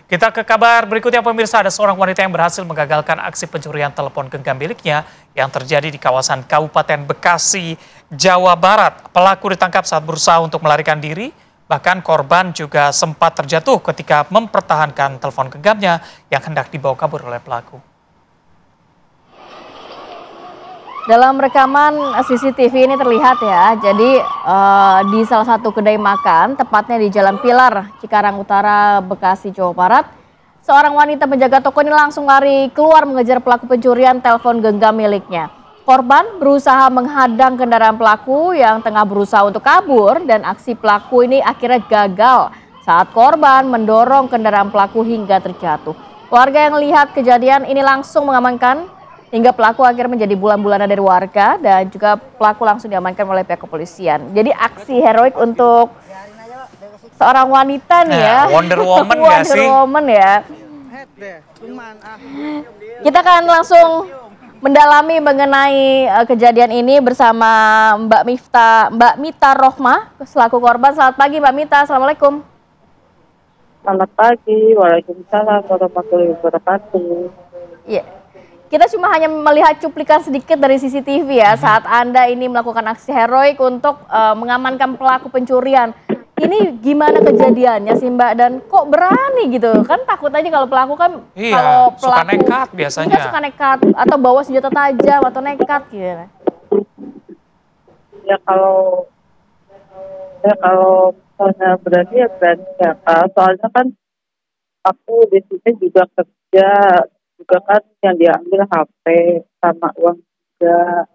Kita ke kabar berikutnya pemirsa, ada seorang wanita yang berhasil menggagalkan aksi pencurian telepon genggam miliknya yang terjadi di kawasan Kabupaten Bekasi, Jawa Barat. Pelaku ditangkap saat berusaha untuk melarikan diri, bahkan korban juga sempat terjatuh ketika mempertahankan telepon genggamnya yang hendak dibawa kabur oleh pelaku. Dalam rekaman CCTV ini terlihat ya, jadi di salah satu kedai makan, tepatnya di Jalan Pilar, Cikarang Utara, Bekasi, Jawa Barat, seorang wanita penjaga toko ini langsung lari keluar mengejar pelaku pencurian telepon genggam miliknya. Korban berusaha menghadang kendaraan pelaku yang tengah berusaha untuk kabur dan aksi pelaku ini akhirnya gagal saat korban mendorong kendaraan pelaku hingga terjatuh. Warga yang melihat kejadian ini langsung mengamankan hingga pelaku akhirnya menjadi bulan-bulanan dari warga dan juga pelaku langsung diamankan oleh pihak kepolisian. Jadi aksi heroik untuk seorang wanita nih ya. Wonder Woman nggak sih? Wonder Woman ya. Kita akan langsung mendalami mengenai kejadian ini bersama Mbak Mita Rohmah selaku korban. Selamat pagi Mbak Mita, Assalamualaikum. Selamat pagi, waalaikumsalam warahmatullahi wabarakatuh. Iya. Kita cuma hanya melihat cuplikan sedikit dari CCTV ya saat Anda ini melakukan aksi heroik untuk mengamankan pelaku pencurian. Ini gimana kejadiannya sih Mbak, dan kok berani gitu? Kan takut aja kalau pelaku kan kalau pelaku suka nekat biasanya. Iya, suka nekat atau bawa senjata tajam atau nekat gitu. Ya kalau misalnya berani ya berani ya Kak. Soalnya kan aku di sini juga kerja, juga kan yang diambil HP sama uang juga.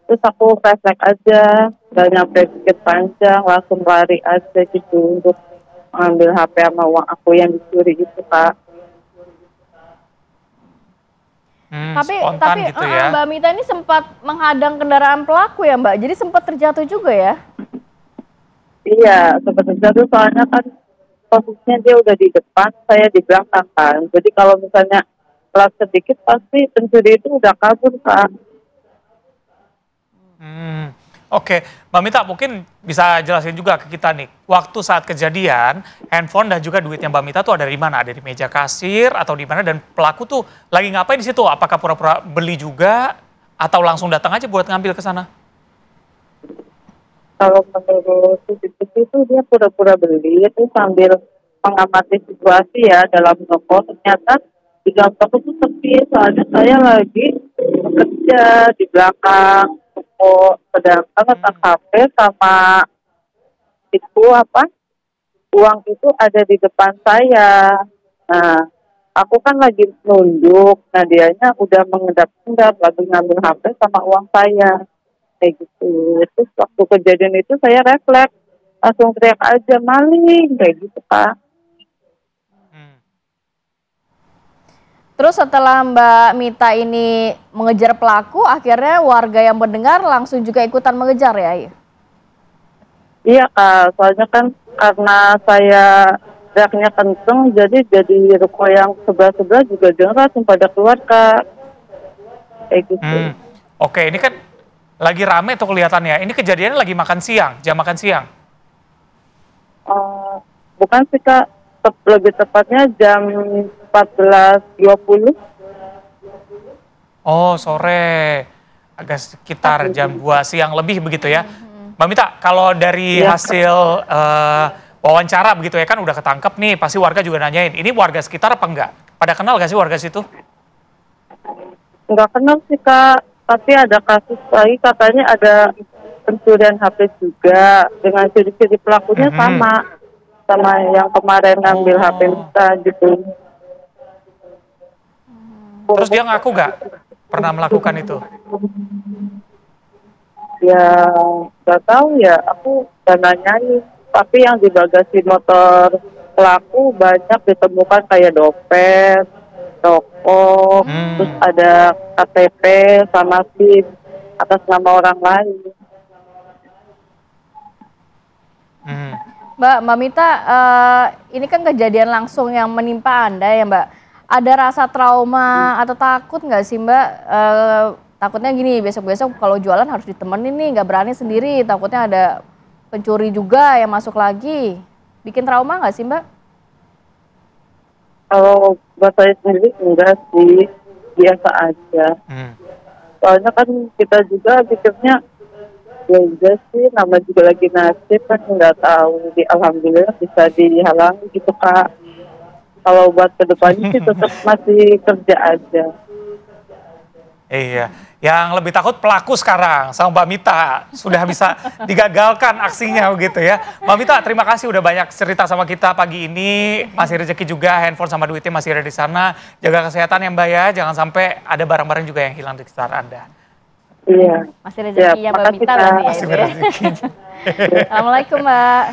Terus aku refleks aja, gak nyampe pikir panjang, langsung lari aja gitu untuk mengambil HP sama uang aku yang dicuri gitu Kak. Tapi gitu ya. Mbak Mita ini sempat menghadang kendaraan pelaku ya Mbak, jadi sempat terjatuh juga ya? Iya, sempat terjatuh soalnya kan posisinya dia udah di depan, saya di belakang kan. Jadi kalau misalnya telat sedikit pasti pencuri itu udah kabur Kak. Oke, Mbak Mita mungkin bisa jelasin juga ke kita nih, waktu saat kejadian, handphone dan juga duitnya Mbak Mita tuh ada di mana? Ada di meja kasir atau di mana? Dan pelaku tuh lagi ngapain di situ? Apakah pura-pura beli juga atau langsung datang aja buat ngambil ke sana? Kalau menurut CCTV itu dia pura-pura beli itu sambil mengamati situasi ya dalam toko. Ternyata di dalam toko itu sepi, soalnya saya lagi bekerja di belakang toko, sedangkan letak HP sama itu uang itu ada di depan saya. Nah, aku kan lagi nunduk, nah dianya udah mengendap-endap lagi ngambil HP sama uang saya. Kayak gitu. Terus waktu kejadian itu saya refleks, langsung teriak aja maling kayak gitu Kak. Terus setelah Mbak Mita ini mengejar pelaku, akhirnya warga yang mendengar langsung juga ikutan mengejar ya? Iya Kak, soalnya kan karena saya teriaknya kenceng, jadi ruko yang sebelah-sebelah juga dengar langsung pada keluar Kak. Kayak gitu. Oke, ini kan lagi rame tuh kelihatannya. Ini kejadiannya lagi makan siang, jam makan siang. Bukan sih Kak, lebih tepatnya jam 14.20. Oh, sore. Agak sekitar jam 2 siang lebih begitu ya. Mbak Mita, kalau dari hasil wawancara begitu ya, kan udah ketangkep nih, pasti warga juga nanyain, ini warga sekitar apa enggak? Pada kenal gak sih warga situ? Enggak kenal sih Kak, tapi ada kasus lagi katanya ada pencurian HP juga dengan ciri-ciri pelakunya sama yang kemarin ngambil HP kita gitu. Terus dia ngaku gak pernah melakukan itu? Ya nggak tahu ya, aku udah nanyain. Tapi yang di bagasi motor pelaku banyak ditemukan kayak dompet, rokok, terus ada KTP sama SIM atas nama orang lain. Mbak Mita, ini kan kejadian langsung yang menimpa Anda ya Mbak. Ada rasa trauma atau takut nggak sih Mbak? Takutnya gini, besok-besok kalau jualan harus ditemenin nih, nggak berani sendiri. Takutnya ada pencuri juga yang masuk lagi. Bikin trauma nggak sih Mbak? Kalau buat saya sendiri enggak sih, biasa aja. Hmm. Soalnya kan kita juga pikirnya, ya udah sih, nama juga lagi nasib kan nggak tahu. Alhamdulillah bisa dihalangi gitu Kak. Kalau buat kedepannya sih tetap masih kerja aja. Iya, yang lebih takut pelaku sekarang sama Mbak Mita. Sudah bisa digagalkan aksinya begitu ya. Mbak Mita, terima kasih udah banyak cerita sama kita pagi ini. Masih rezeki juga, handphone sama duitnya masih ada di sana. Jaga kesehatan ya Mbak ya, jangan sampai ada barang-barang juga yang hilang di sekitar Anda. Iya. Masih rezeki ya Mbak makasih, Mita Kak. berarti ya Masih itu ya. rezeki. Assalamualaikum Mbak.